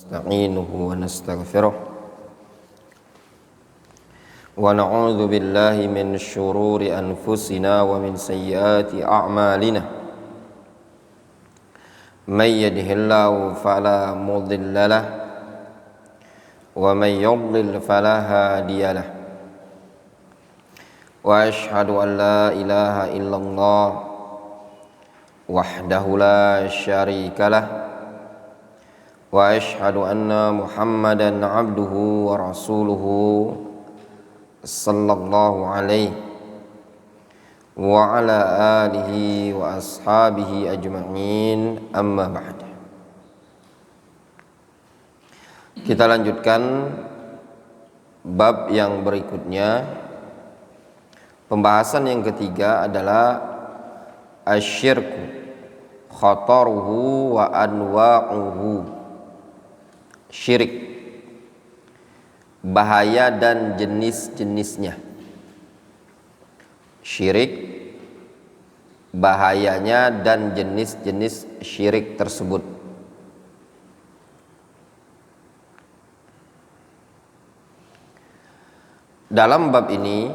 نستعينه ونستغفره ونعوذ بالله من شرور أنفسنا ومن سيئات أعمالنا من يهده الله فلا مضل له ومن يضلل فلا هادي له وأشهد أن لا إله إلا الله وحده لا شريك له وأشهد أن محمدا عبده ورسوله صلى الله عليه وعلى آله وأصحابه أجمعين أما بعد. Kita lanjutkan bab yang berikutnya. Pembahasan yang ketiga adalah asyirku khataruhu wa anwa'uhu. Syirik, bahaya dan jenis-jenisnya. Syirik, bahayanya dan jenis-jenis syirik tersebut. Dalam bab ini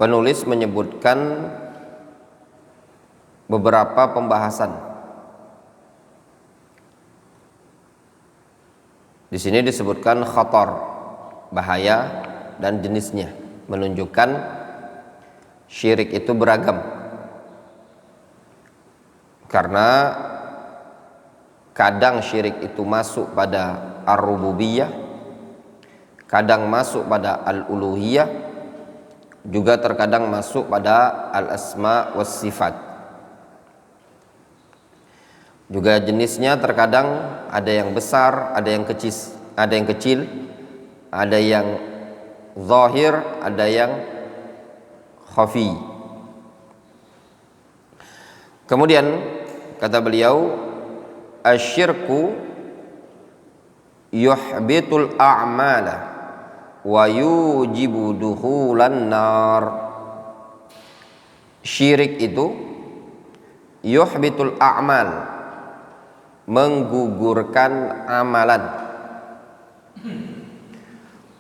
penulis menyebutkan beberapa pembahasan. Di sini disebutkan khatar, bahaya dan jenisnya, menunjukkan syirik itu beragam. Karena kadang syirik itu masuk pada ar-rububiyah, kadang masuk pada al-uluhiyah, juga terkadang masuk pada al-asma was sifat. Juga jenisnya terkadang ada yang besar, ada yang kecil, ada yang zahir, ada yang khafi. Kemudian kata beliau, asyirku yuhbitul a'mala wa yujibu dukhulan nar. Syirik itu yuhbitul a'mal, menggugurkan amalan,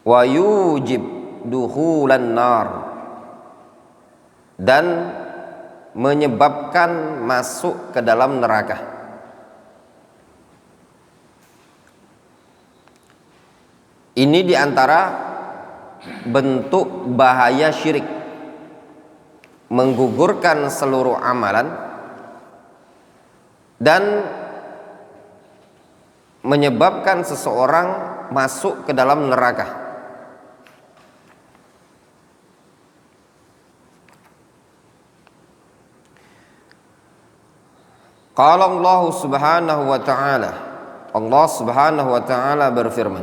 wa yujib dukhulan nar, dan menyebabkan masuk ke dalam neraka. Ini diantara bentuk bahaya syirik, menggugurkan seluruh amalan dan menyebabkan seseorang masuk ke dalam neraka. Qala Allah Subhanahu wa ta'ala, Allah Subhanahu wa ta'ala berfirman,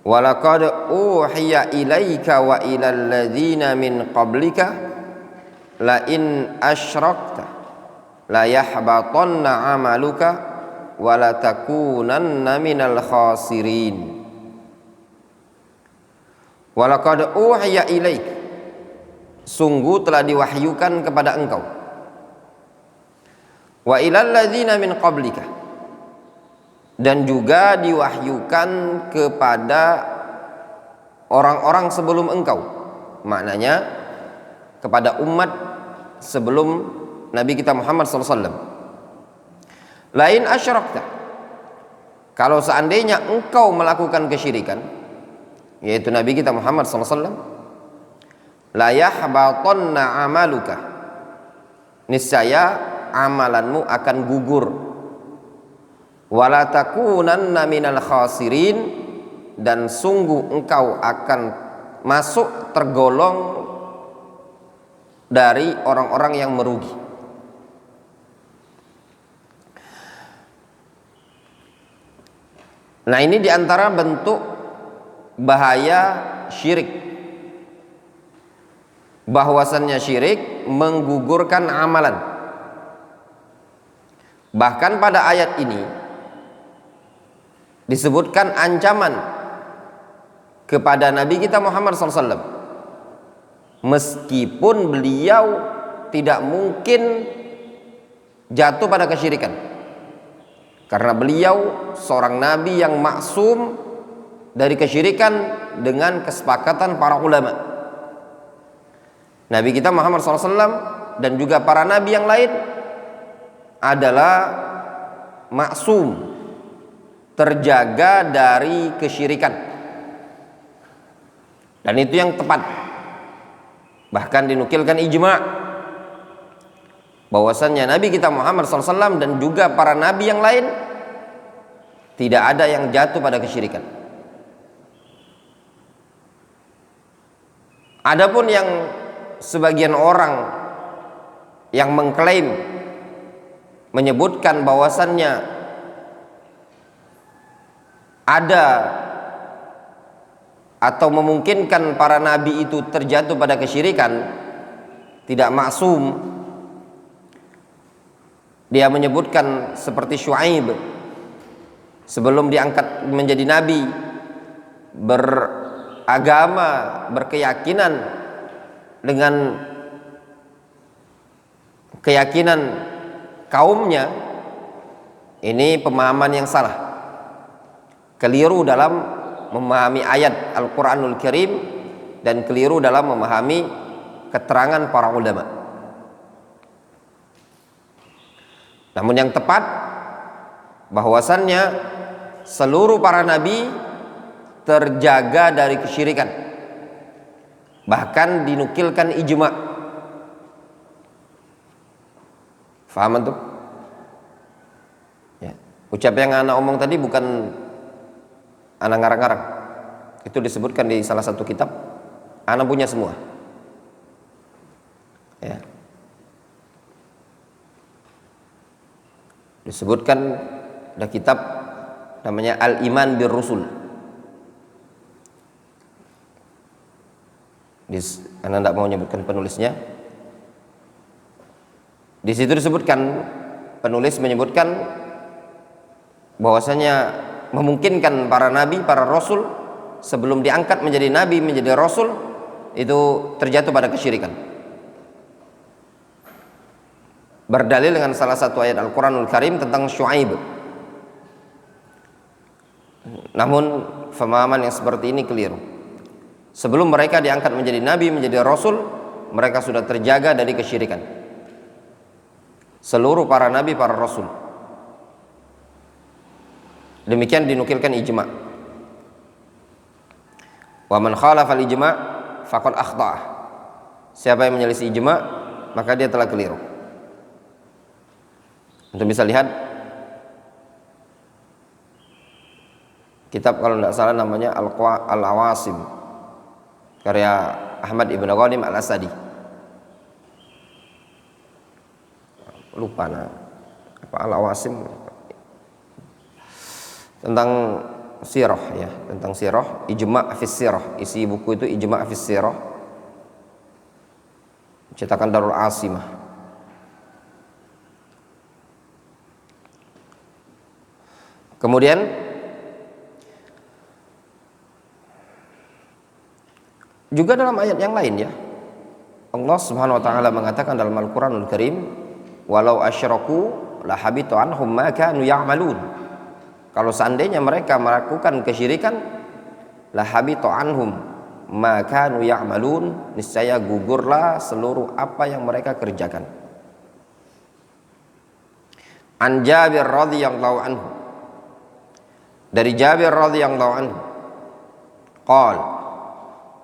wa laqad uhiya ilaika wa ilal ladzina min qablika la in asyrakta la yahbatanna 'amaluka wala takunanna minal khasirin. Walaqad uhiya ilaik, sungguh telah diwahyukan kepada engkau, wa ilal ladzina min qablika, dan juga diwahyukan kepada orang-orang sebelum engkau, maknanya kepada umat sebelum Nabi kita Muhammad SAW. Lain asyrakta, kalau seandainya engkau melakukan kesyirikan, yaitu Nabi kita Muhammad SAW, la yahbatanna amaluka, niscaya amalanmu akan gugur, wala takunanna minal khasirin, dan sungguh engkau akan masuk tergolong dari orang-orang yang merugi. Nah, ini diantara bentuk bahaya syirik, bahwasannya syirik menggugurkan amalan. Bahkan pada ayat ini disebutkan ancaman kepada Nabi kita Muhammad SAW, meskipun beliau tidak mungkin jatuh pada kesyirikan. karena beliau seorang nabi yang maksum dari kesyirikan dengan kesepakatan para ulama. Nabi kita Muhammad SAW dan juga para nabi yang lain adalah maksum, terjaga dari kesyirikan, dan itu yang tepat. Bahkan dinukilkan ijma' bahwasannya Nabi kita Muhammad SAW dan juga para nabi yang lain tidak ada yang jatuh pada kesyirikan. Adapun yang sebagian orang yang mengklaim menyebutkan bahwasannya ada atau memungkinkan para nabi itu terjatuh pada kesyirikan, tidak maksum. Dia menyebutkan seperti Syuaib sebelum diangkat menjadi nabi, beragama, berkeyakinan dengan keyakinan kaumnya. Ini pemahaman yang salah, keliru dalam memahami ayat Al-Quranul Karim dan keliru dalam memahami keterangan para ulama. Namun yang tepat bahwasannya seluruh para nabi terjaga dari kesyirikan, bahkan dinukilkan ijma'. Faham antum? Ya. Ucap yang anak omong tadi bukan anak ngarang-ngarang, itu disebutkan di salah satu kitab, anak punya semua. Ya. Disebutkan ada kitab namanya Al-Iman Bir Rusul. Anak tidak mau menyebutkan penulisnya. Di situ disebutkan, penulis menyebutkan bahwasanya memungkinkan para nabi, para rasul sebelum diangkat menjadi nabi, menjadi rasul, itu terjatuh pada kesyirikan. Berdalil dengan salah satu ayat Al-Quranul Karim tentang Syuaib. Namun pemahaman yang seperti ini keliru. Sebelum mereka diangkat menjadi nabi, menjadi rasul, mereka sudah terjaga dari kesyirikan. Seluruh para nabi, para rasul. Demikian dinukilkan ijma'. Wa man khalafa al-ijma' faqad akhta'. Siapa yang menyelisih ijma', maka dia telah keliru. Untuk bisa lihat kitab, kalau tidak salah namanya Al-Awasim, karya Ahmad Ibn Ghanim Al-Asadi. Lupa apa Al-Awasim, tentang sirah, ya, tentang sirah, ijma' fis sirah. Isi buku itu ijma' fis sirah, cetakan Darul Asimah. Kemudian juga dalam ayat yang lain, ya, Allah Subhanahu wa taala mengatakan dalam Al-Qur'anul Karim, walau asyraku la habita anhum ma kanu ya'malun. Kalau seandainya mereka melakukan kesyirikan, la habita anhum ma kanu ya'malun, niscaya gugurlah seluruh apa yang mereka kerjakan. An Jabir radhiyallahu anhu, dari Jabir radhiyallahu anhu, qala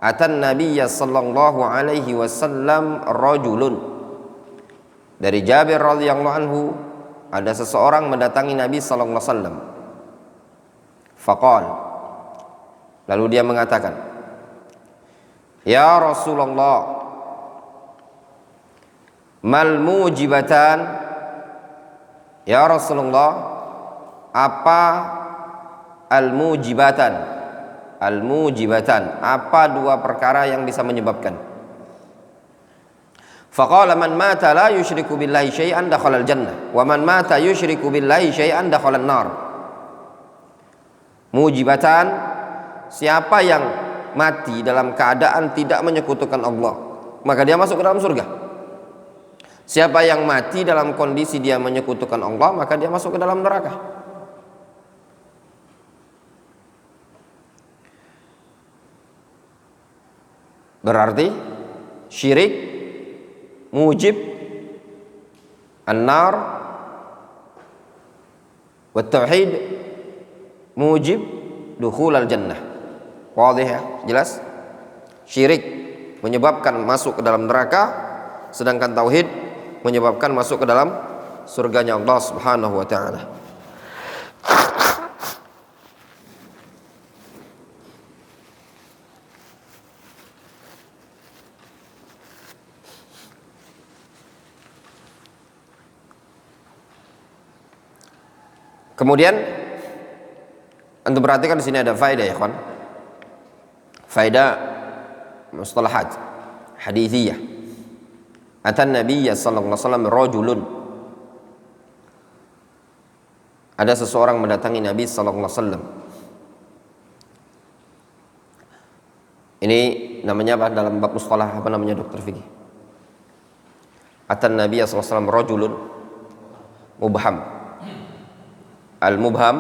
atan nabiyya sallallahu alaihi wasallam rajulun. Dari Jabir radhiyallahu anhu, ada seseorang mendatangi Nabi sallallahu alaihi wasallam. Faqal, lalu dia mengatakan, ya Rasulullah, mal mujibatan, ya Rasulullah, apa al-mujibatan? Al-mujibatan, apa dua perkara yang bisa menyebabkan? Faqala man mata la yusyriku billahi syai'an dakhala al-jannah wa man mata yusyriku billahi syai'an dakhala an-nar. Mujibatan, siapa yang mati dalam keadaan tidak menyekutukan Allah, maka dia masuk ke dalam surga. Siapa yang mati dalam kondisi dia menyekutukan Allah, maka dia masuk ke dalam neraka. Berarti syirik mujib an-nar, wa tauhid mujib dukhul al-jannah. Wadih ya, jelas? Syirik menyebabkan masuk ke dalam neraka, sedangkan tauhid menyebabkan masuk ke dalam surganya Allah Subhanahu wa taala. Kemudian antum perhatikan di sini ada faedah ya kawan. Faedah mustalahat hadithiyah. Atan Nabiyya sallallahu alaihi wasallam rajulun. Ada seseorang mendatangi Nabi sallallahu alaihi wasallam. Ini namanya apa dalam bab mustalah, apa namanya dokter fikih? Atan Nabiyya sallallahu alaihi wasallam rajulun mubham. Al-mubham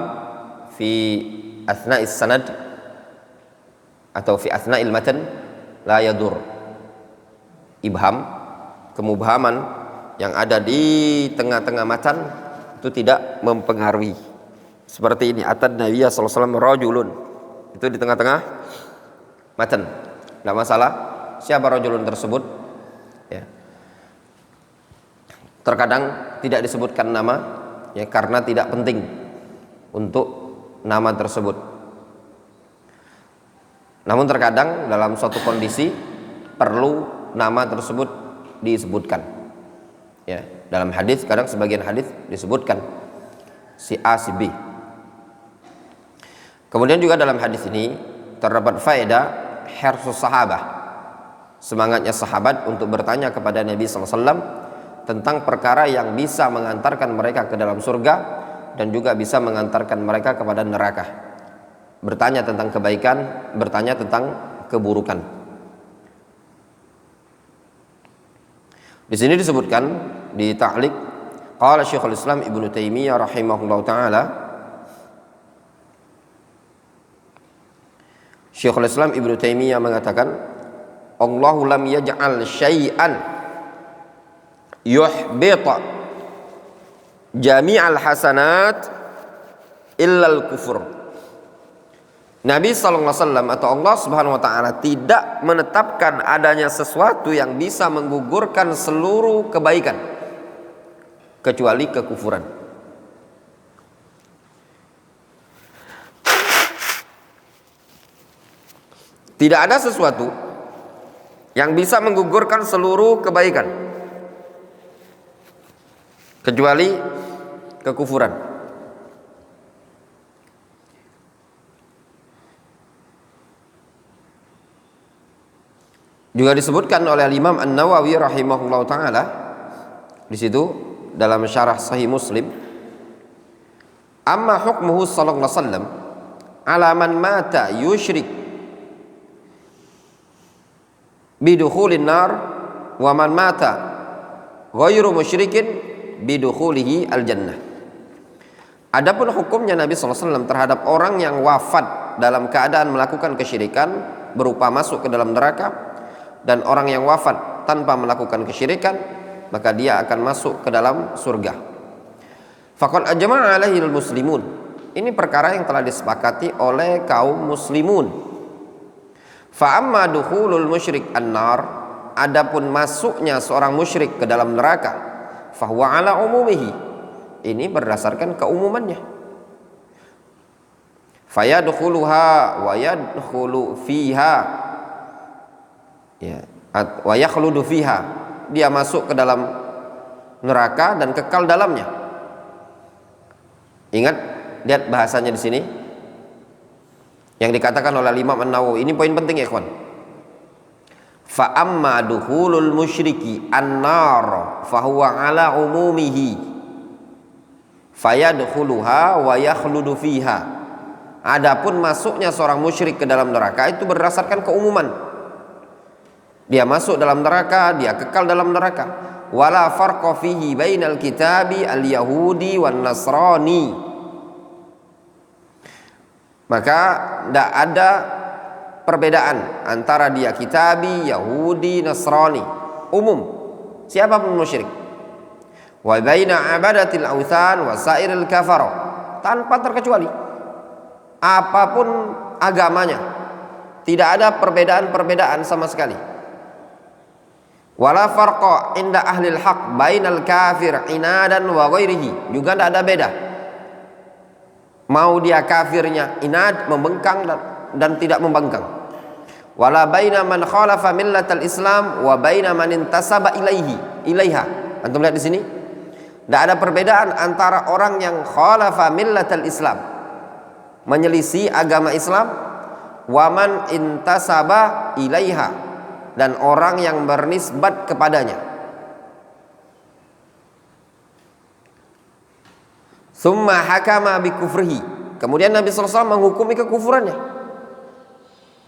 fi athna'is sanad atau fi athna'il matan la yadur. Ibham, kemubhaman yang ada di tengah-tengah matan itu tidak mempengaruhi. Seperti ini, atan Nabiyya sallallahu alaihi wasallam rajulun. Itu di tengah-tengah matan. Enggak masalah siapa rajulun tersebut. Ya. Terkadang tidak disebutkan nama ya karena tidak penting untuk nama tersebut. Namun terkadang dalam suatu kondisi perlu nama tersebut disebutkan. Ya, dalam hadis kadang sebagian hadis disebutkan si A si B. Kemudian juga dalam hadis ini terdapat faedah hirsus sahabah. Semangatnya sahabat untuk bertanya kepada Nabi sallallahu alaihi wasallam tentang perkara yang bisa mengantarkan mereka ke dalam surga dan juga bisa mengantarkan mereka kepada neraka. Bertanya tentang kebaikan, bertanya tentang keburukan. Di sini disebutkan di ta'liq qala Syekhul Islam Ibnu Taimiyah rahimahullahu taala, Syekhul Islam Ibnu Taimiyah mengatakan, Allahu lam yaj'al syai'an yuhbita jami'al hasanat illal kufur. Nabi sallallahu alaihi wasallam atau Allah Subhanahu wa taala tidak menetapkan adanya sesuatu yang bisa menggugurkan seluruh kebaikan kecuali kekufuran. Tidak ada sesuatu yang bisa menggugurkan seluruh kebaikan kecuali kekufuran. Juga disebutkan oleh Imam An-Nawawi rahimahullah taala di situ dalam syarah Sahih Muslim, amma hukmuhu sallallahu alaihi wasallam ala man mata yusyrik bidukhulin nar wa man mata ghairu musyrikin bidukhulihi al-jannah. Adapun hukumnya Nabi sallallahu alaihi wasallam terhadap orang yang wafat dalam keadaan melakukan kesyirikan berupa masuk ke dalam neraka, dan orang yang wafat tanpa melakukan kesyirikan maka dia akan masuk ke dalam surga. Faqad ajma'a alaihi al-muslimun. Ini perkara yang telah disepakati oleh kaum muslimun. Fa amma dukhulul musyrik an-nar, adapun masuknya seorang musyrik ke dalam neraka, fahuwa ala umumihi, ini berdasarkan keumumannya. Fayadkhuluha wa yadkhulu fiha, ya, wa yakhludu fiha, dia masuk ke dalam neraka dan kekal dalamnya. Ingat, lihat bahasanya di sini yang dikatakan oleh Imam An-Nawawi. Ini poin penting ya kawan. Fa amma dukhulul musyriki an-nar fahuwa ala umumihi fayadkhuluha wa yakhludu fiha. Adapun masuknya seorang musyrik ke dalam neraka itu berdasarkan keumuman. Dia masuk dalam neraka, dia kekal dalam neraka. Wala farqa fihi bainal kitabi al-yahudi wan nasrani. Maka tidak ada perbedaan antara dia kitabi, Yahudi, Nasrani, umum, siapapun musyrik. Wa baina abadatil authan wa sairil kafarah, tanpa terkecuali apapun agamanya, tidak ada perbedaan-perbedaan sama sekali. Wala farqa inda ahlil haq bainal kafir inadan wa ghairihi, juga tidak ada beda. Mau dia kafirnya inad, membengkang dan tidak membengkang. Wala baina man khalafa millatal Islam wa baina man intasaba ilaiha. Antum lihat di sini? Tidak ada perbedaan antara orang yang khalafa millatal Islam, menyelisih agama Islam, wa man intasaba ilaiha, dan orang yang bernisbat kepadanya. Summa hakama bi kufrihi, kemudian Nabi SAW menghukumi kekufurannya,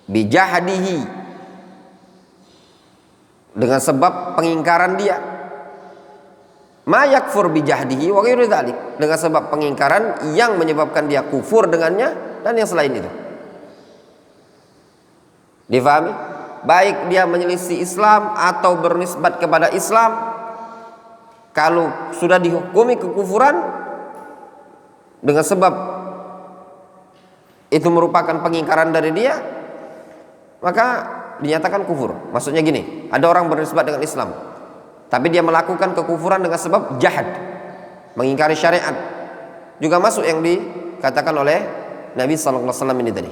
bijahdihi, dengan sebab pengingkaran dia, ma yakfur bijahdihi wa ghairu dzalik, dengan sebab pengingkaran yang menyebabkan dia kufur dengannya dan yang selain itu. Difahami? Baik dia menyelisih Islam atau bernisbat kepada Islam, kalau sudah dihukumi kekufuran dengan sebab itu merupakan pengingkaran dari dia, maka dinyatakan kufur. Maksudnya gini, ada orang bernisbat dengan Islam tapi dia melakukan kekufuran dengan sebab jahad, mengingkari syariat, juga masuk yang dikatakan oleh Nabi SAW ini tadi.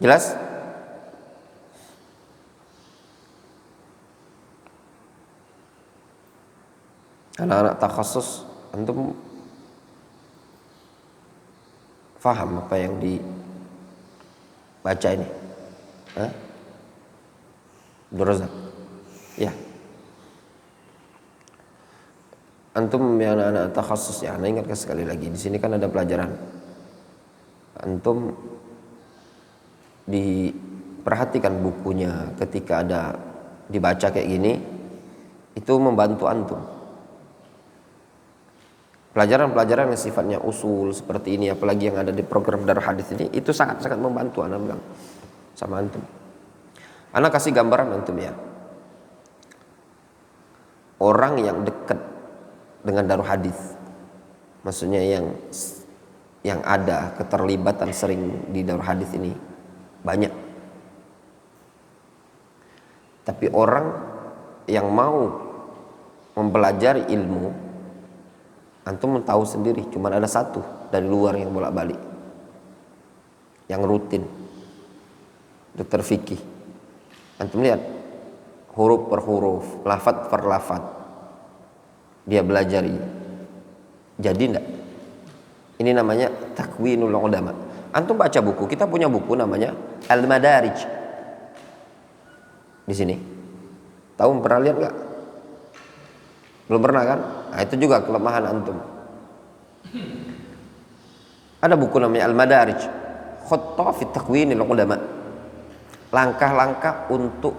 Jelas? Anak-anak takhasus, antum faham apa yang dibaca ini? Abdul Razak, ya. Antum yang anak-anak takhasus ya, Anda ingatkan sekali lagi, di sini kan ada pelajaran. Antum diperhatikan bukunya ketika ada dibaca kayak gini, itu membantu antum. Pelajaran-pelajaran yang sifatnya usul seperti ini, apalagi yang ada di program Darul Hadis ini, itu sangat-sangat membantu anak bilang sama antum. Anak kasih gambaran antum ya. Orang yang dekat dengan Darul Hadis, maksudnya yang ada keterlibatan sering di Darul Hadis ini banyak. Tapi orang yang mau mempelajari ilmu, antum tahu sendiri, cuma ada satu dari luar yang bolak-balik, yang rutin, dokter fikih. Antum lihat huruf per huruf, lafaz per lafaz, dia belajari. Jadi enggak? Ini namanya takwinul ulama. Antum baca buku, kita punya buku namanya Al-Madarij. Di sini. Tahu, pernah lihat enggak? Belum pernah kan? Nah, itu juga kelemahan antum. Ada buku namanya Al-Madarij, Khatta fi Takwinil Ulama, langkah-langkah untuk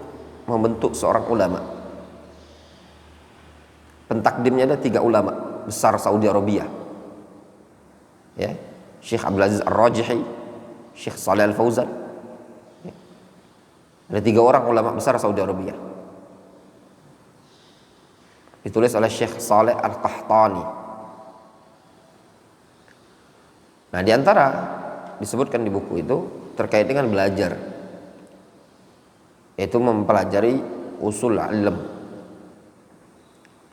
membentuk seorang ulama. Pentakdimnya ada 3 ulama besar Saudi Arabia, ya, Syekh Abdul Aziz Ar-Rajihi, Syekh Shalih Al-Fauzan, ya. Ada 3 orang ulama besar Saudi Arabia, ditulis oleh Syekh Saleh Al-Qahtani. Nah, diantara disebutkan di buku itu terkait dengan belajar, yaitu mempelajari usul ilm,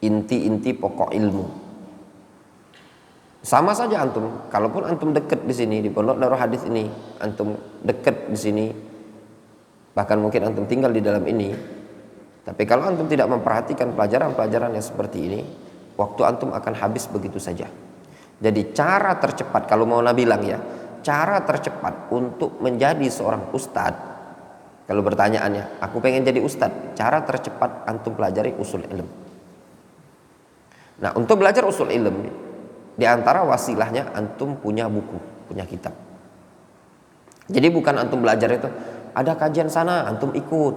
inti-inti pokok ilmu. Sama saja antum, kalaupun antum dekat di sini di Pondok Darul Hadis ini, antum dekat di sini, bahkan mungkin antum tinggal di dalam ini, tapi kalau antum tidak memperhatikan pelajaran-pelajaran yang seperti ini, waktu antum akan habis begitu saja. Jadi cara tercepat, kalau mau Nabi bilang ya, cara tercepat untuk menjadi seorang ustadz, kalau pertanyaannya, aku pengen jadi ustadz, cara tercepat antum pelajari usul ilm. Nah, untuk belajar usul ilm, di antara wasilahnya antum punya buku, punya kitab. Jadi bukan antum belajar itu, ada kajian sana antum ikut,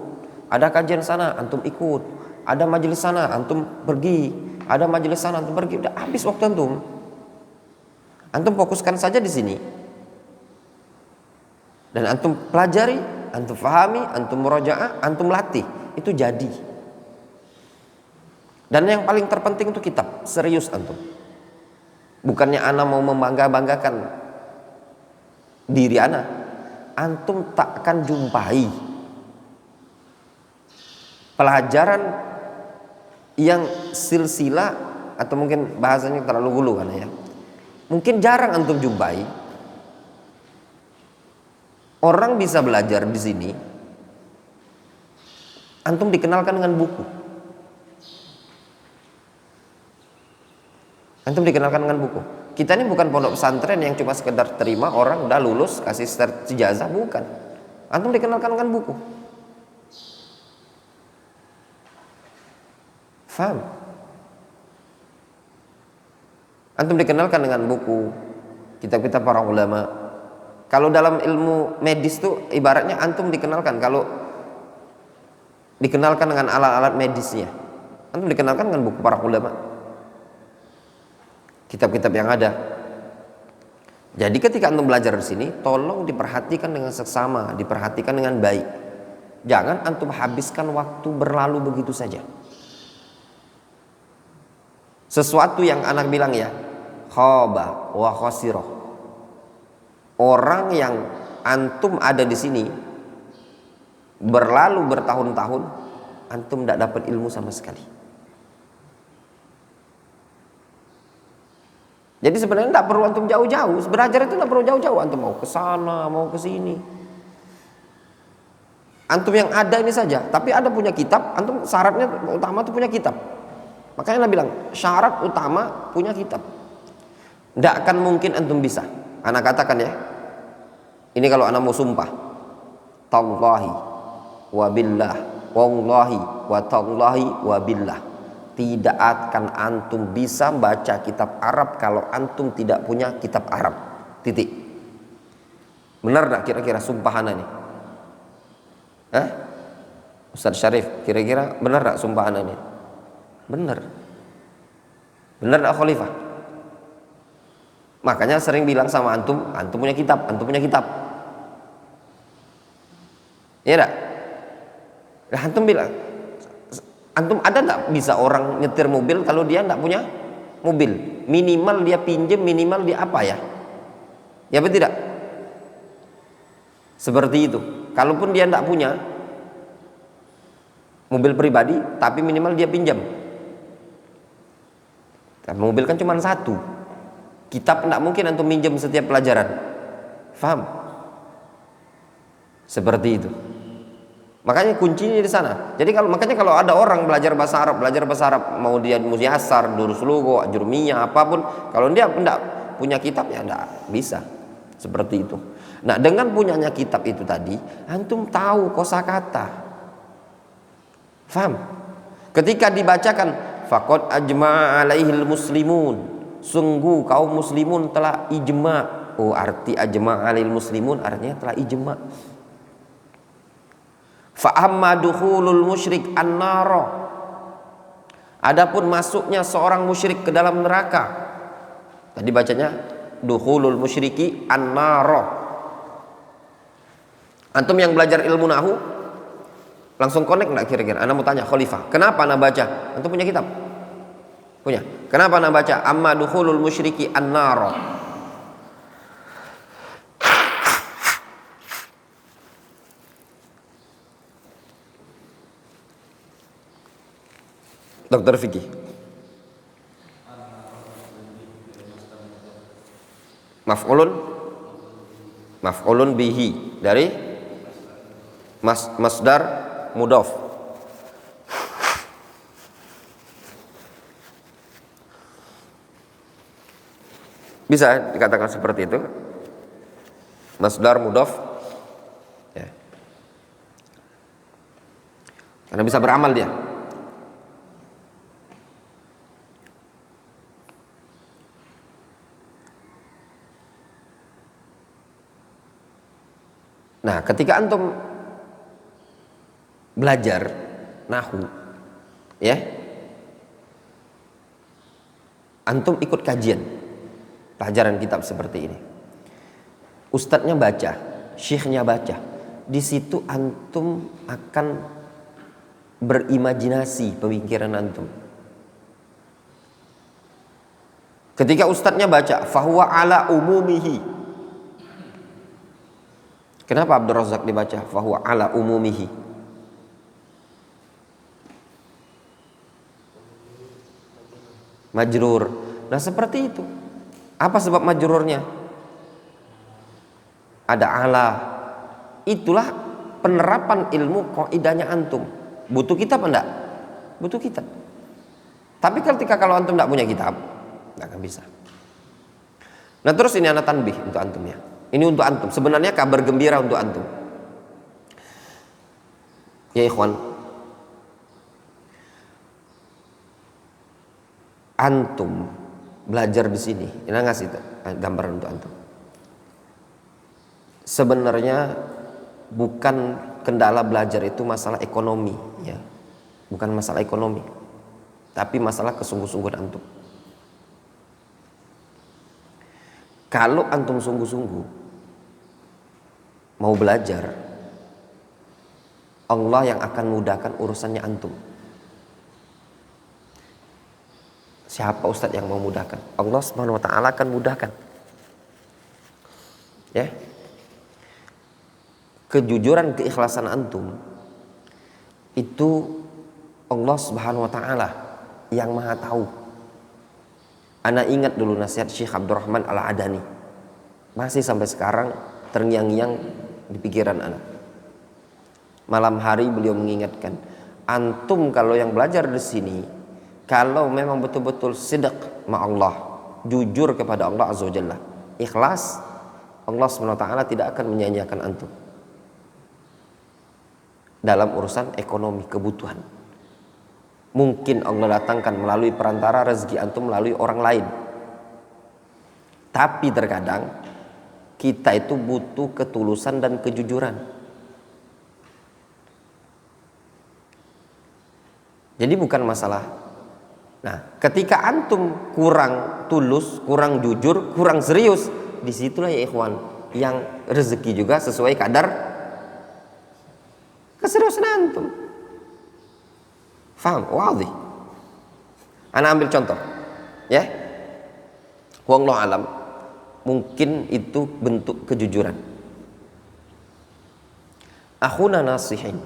ada kajian sana antum ikut, ada majelis sana antum pergi, ada majelis sana antum pergi, udah habis waktu antum. Antum fokuskan saja di sini. Dan antum pelajari, antum fahami, antum murajaah, antum latih, itu jadi. Dan yang paling terpenting itu kitab, serius antum. Bukannya ana mau membangga-banggakan diri ana, antum tak akan jumpai pelajaran yang silsilah, atau mungkin bahasanya terlalu hulu kan ya. Mungkin jarang antum jumpai orang bisa belajar di sini, antum dikenalkan dengan buku. Antum dikenalkan dengan buku. Kita ini bukan pondok pesantren yang cuma sekedar terima orang udah lulus kasih ijazah, bukan. Antum dikenalkan dengan buku. Faham? Antum dikenalkan dengan buku, kitab-kitab para ulama. Kalau dalam ilmu medis tuh ibaratnya antum dikenalkan, kalau dikenalkan dengan alat-alat medisnya, antum dikenalkan dengan buku para ulama, kitab-kitab yang ada. Jadi ketika antum belajar di sini, tolong diperhatikan dengan seksama, diperhatikan dengan baik. Jangan antum habiskan waktu berlalu begitu saja. Sesuatu yang anak bilang ya, khaba wa khasira. Orang yang antum ada di sini berlalu bertahun-tahun, antum tidak dapat ilmu sama sekali. Jadi sebenarnya tidak perlu antum jauh-jauh. Belajar itu tidak perlu jauh-jauh. Antum mau ke sana, mau ke sini. Antum yang ada ini saja. Tapi ada punya kitab. Antum syaratnya utama itu punya kitab. Makanya Nabi bilang syarat utama punya kitab. Tidak akan mungkin antum bisa. Anak katakan ya. Ini kalau anak mau sumpah. Tallahi wa billah. Wallahi wa tallahi wa billah. Tidak akan antum bisa baca kitab Arab kalau antum tidak punya kitab Arab. Titik. Benar tak kira-kira sumpahan ini? Hah? Ustaz Syarif, kira-kira benar tak sumpahan ini? Benar. Benar tak Khalifah? Makanya sering bilang sama antum, antum punya kitab, antum punya kitab. Iya tak? Nah, antum bilang, antum ada nggak bisa orang nyetir mobil kalau dia nggak punya mobil? Minimal dia pinjem, minimal dia apa ya? Ya betul tidak? Seperti itu. Kalaupun dia nggak punya mobil pribadi, tapi minimal dia pinjam. Karena mobil kan cuma satu. Kitab nggak mungkin antum minjem setiap pelajaran. Faham? Seperti itu. Makanya kuncinya di sana. Jadi makanya kalau ada orang belajar bahasa Arab mau dia musyasar, durus lugo, ajrumiyah, apapun, kalau dia tidak punya kitab ya tidak bisa. Seperti itu. Nah, dengan punyanya kitab itu tadi, antum tahu kosakata. Faham? Ketika dibacakan faqad ajma'a alaihil muslimun, sungguh kaum muslimun telah ijma'. Oh, arti ajma'a alaihil muslimun artinya telah ijma'. Fa amma dukhulul musyrik an-nara. Adapun masuknya seorang musyrik ke dalam neraka. Tadi bacanya dukhulul musyriki an-nara. Antum yang belajar ilmu nahu langsung connect enggak kira-kira? Ana mau tanya Khalifah, kenapa ana baca? Antum punya kitab? Punya. Kenapa ana baca amma dukhulul musyriki an-nara? Dokter Fikih. Maf'ulun bihi dari masdar mudhaf. Bisa dikatakan seperti itu. Masdar mudhaf ya. Karena bisa beramal dia. Nah, ketika antum belajar nahwu, ya, antum ikut kajian, pelajaran kitab seperti ini. Ustadznya baca, syekhnya baca, di situ antum akan berimajinasi pemikiran antum. Ketika ustadznya baca fahuwa ala umumihi, kenapa Abdul Razak dibaca fahuwa ala umumihi? Majrur. Nah seperti itu. Apa sebab majrurnya? Ada ala. Itulah penerapan ilmu kaidahnya antum. Butuh kitab enggak? Butuh kitab. Tapi ketika kalau antum enggak punya kitab, enggak akan bisa. Nah terus ini anak tanbih untuk antum ya. Ini untuk antum. Sebenarnya kabar gembira untuk antum. Ya ikhwan, antum belajar di sini. Ini ngasih gambaran untuk antum. Sebenarnya bukan kendala belajar itu masalah ekonomi, ya, bukan masalah ekonomi, tapi masalah kesungguh-sungguhan antum. Kalau antum sungguh-sungguh mau belajar, Allah yang akan mudahkan urusannya antum. Siapa ustadz yang mau mudahkan? Allah Subhanahu wa taala akan mudahkan. Ya. Kejujuran, keikhlasan antum itu Allah Subhanahu wa taala yang Maha tahu. Ana ingat dulu nasihat Syekh Abdurrahman Al-Adani. Masih sampai sekarang terngiang-ngiang di pikiran ana. Malam hari beliau mengingatkan, antum kalau yang belajar di sini, kalau memang betul-betul sidq ma Allah, jujur kepada Allah Azza wa Jalla, ikhlas, Allah Subhanahu wa taala tidak akan menyanyiakan antum dalam urusan ekonomi kebutuhan. Mungkin Allah datangkan melalui perantara rezeki antum melalui orang lain. Tapi terkadang kita itu butuh ketulusan dan kejujuran. Jadi bukan masalah. Nah, ketika antum kurang tulus, kurang jujur, kurang serius, disitulah ya ikhwan, yang rezeki juga sesuai kadar keseriusan antum. Faham? Wadih. Ana ambil contoh, ya. Wallahu alam. Mungkin itu bentuk kejujuran. Akhuna nasihin.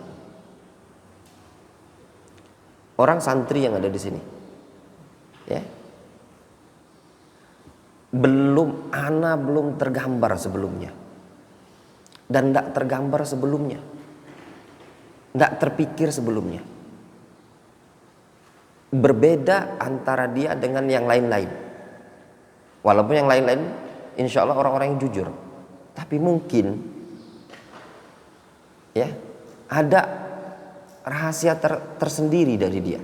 Orang santri yang ada di sini, ya. Ana belum tergambar sebelumnya, dan tidak tergambar sebelumnya, tidak terpikir sebelumnya. Berbeda antara dia dengan yang lain-lain. Walaupun yang lain-lain insya Allah orang-orang yang jujur, tapi mungkin ya ada rahasia tersendiri dari dia.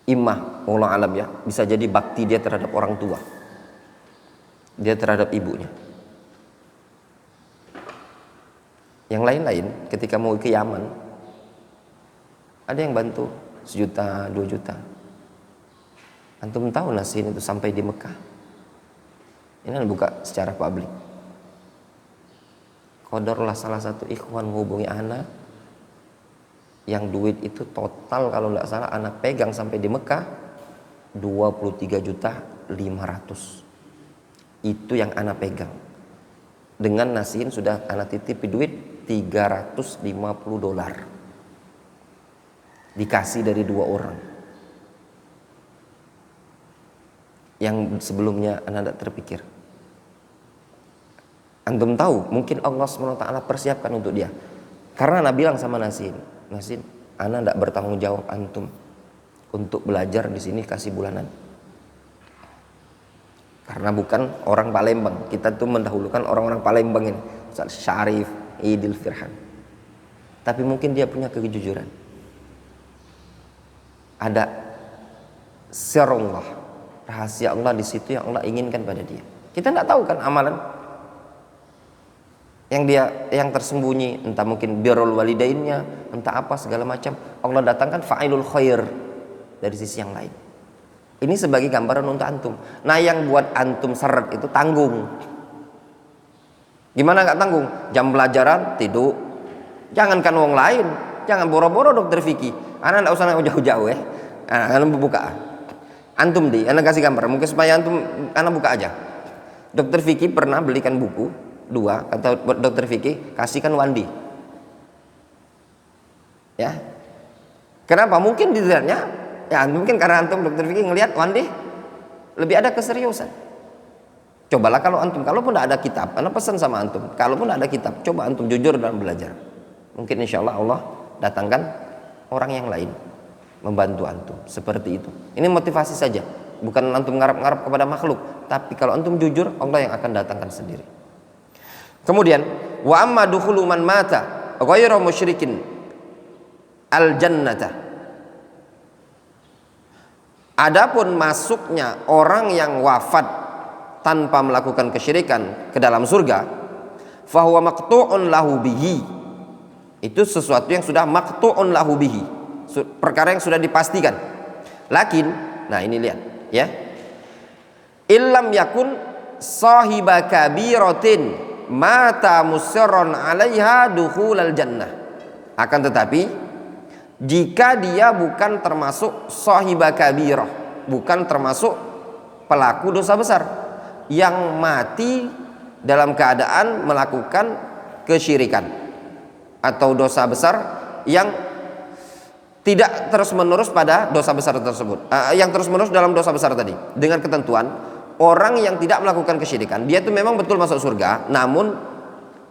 Imah, Allah alam ya, bisa jadi bakti dia terhadap orang tua, dia terhadap ibunya. Yang lain-lain ketika mau ke Yaman, ada yang bantu 1 juta, 2 juta. Antum tahu nasihin itu sampai di Mekah. Ini buka secara publik. Qadarullah salah satu ikhwan menghubungi ana, yang duit itu total kalau nggak salah anak pegang sampai di Mekah 23.500.000. Itu yang anak pegang. Dengan nasihin sudah anak titip duit $350. Dikasih dari 2 orang. Yang sebelumnya anak tidak terpikir. Antum tahu, mungkin Allah SWT persiapkan untuk dia. Karena Nabi bilang sama Nasin, ana tidak bertanggung jawab antum untuk belajar di sini kasih bulanan. Karena bukan orang Palembang, kita tuh mendahulukan orang-orang Palembang ini, Ustaz Syarif, Idil Firhan. Tapi mungkin dia punya kejujuran. Ada sirullah, rahasia Allah di situ yang Allah inginkan pada dia. Kita tidak tahu kan amalan yang tersembunyi, entah mungkin birrul walidainnya, entah apa segala macam. Allah datangkan fa'ilul khair dari sisi yang lain. Ini sebagai gambaran untuk antum. Nah, yang buat antum seret itu tanggung. Gimana nggak tanggung? Jam pelajaran tidur. Jangankan wong lain, jangan boro-boro dokter Vicky. Anak nggak usah jauh-jauh ya. Anak buka. Antum anak kasih gambar. Mungkin supaya antum, anak buka aja. Dokter Vicky pernah belikan buku 2, kata dokter Vicky, kasihkan Wandi. Ya. Kenapa? Mungkin dilihatnya, ya mungkin karena antum dokter Vicky ngelihat Wandi lebih ada keseriusan. Cobalah kalau antum, kalaupun tidak ada kitab, anak pesan sama antum, kalaupun tidak ada kitab, coba antum jujur dalam belajar. Mungkin insya Allah datangkan orang yang lain membantu antum seperti itu. Ini motivasi saja, bukan antum ngarap-ngarap kepada makhluk, tapi kalau antum jujur, Allah yang akan datangkan sendiri. Kemudian, wa amma dukhulu man mata ghairu musyrikin al jannata. Adapun masuknya orang yang wafat tanpa melakukan kesyirikan ke dalam surga, fahuwa maqtu'un lahu bihi. Itu sesuatu yang sudah maqtu'un lahu bihi, perkara yang sudah dipastikan. Lakin, nah ini lihat ya, illam yakun sahiba kabiratin mata musirron 'alaiha dukhulal jannah. Akan tetapi jika dia bukan termasuk sahiba kabirah, bukan termasuk pelaku dosa besar yang mati dalam keadaan melakukan kesyirikan atau dosa besar yang tidak terus menerus pada dosa besar tersebut, yang terus menerus dalam dosa besar tadi, dengan ketentuan orang yang tidak melakukan kesyirikan dia itu memang betul masuk surga, namun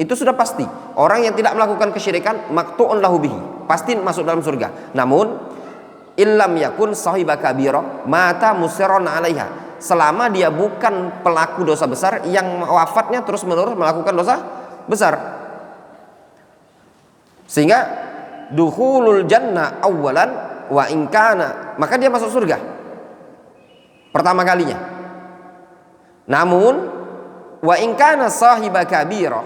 itu sudah pasti orang yang tidak melakukan kesyirikan maqtu'un lahu bihi, pasti masuk dalam surga. Namun illam yakun sahiba kabirah mata musirron 'alaiha, selama dia bukan pelaku dosa besar yang wafatnya terus menerus melakukan dosa besar, sehingga dukhulul jannah awalan wa in kana, maka dia masuk surga pertama kalinya. Namun wa in kana sahiba kabirah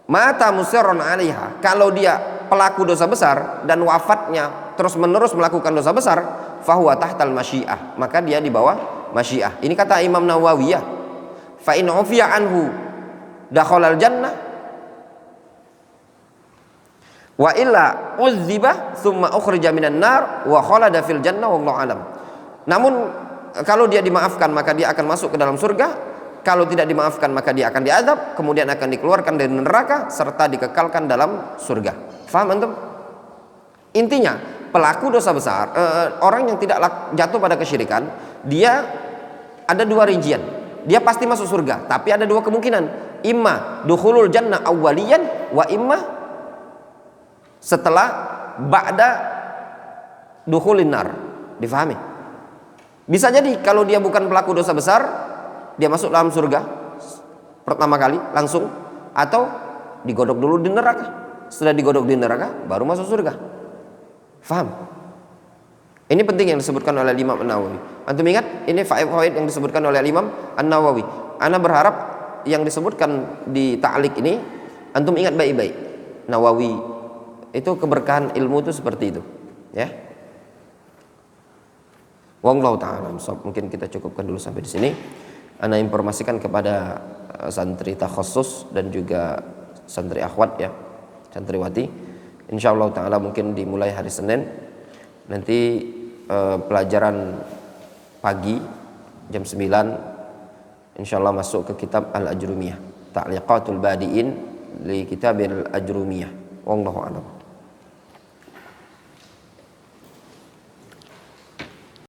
mata musirron 'alaiha, kalau dia pelaku dosa besar dan wafatnya terus menerus melakukan dosa besar, fahuwa tahtal masyiah, maka dia di bawah masyiah. Ini kata Imam Nawawi ya, fa in ufiya anhu dakhalal jannah wa illa uzziba thumma ukhrija minan nar wa khalada fil jannah wallahu alam. Namun kalau dia dimaafkan maka dia akan masuk ke dalam surga, kalau tidak dimaafkan maka dia akan diazab, kemudian akan dikeluarkan dari neraka serta dikekalkan dalam surga. Faham antum? Intinya pelaku dosa besar, orang yang tidak jatuh pada kesyirikan, dia ada 2 rincian. Dia pasti masuk surga, tapi ada 2 kemungkinan. Imma dukhulul jannah awwaliyan wa imma setelah ba'da dukhulin nar. Difahami? Bisa jadi kalau dia bukan pelaku dosa besar, dia masuk dalam surga pertama kali langsung, atau digodok dulu di neraka. Setelah digodok di neraka baru masuk surga. Faham? Ini penting yang disebutkan oleh Imam An-Nawawi. Antum ingat ini faedah yang disebutkan oleh Imam An-Nawawi. Ana berharap yang disebutkan di ta'liq ini antum ingat baik-baik. Nawawi itu keberkahan ilmu itu seperti itu, ya. Wallahu ta'ala. Mungkin kita cukupkan dulu sampai di sini. Ana informasikan kepada santri takhassus dan juga santri akhwat ya, santriwati. Insyaallah ta'ala mungkin dimulai hari Senin nanti pelajaran pagi jam 9 insyaallah masuk ke kitab Al-Ajrumiyah, Ta'liqatul Badi'in li Kitabil Ajrumiyah. Wallahu a'lam.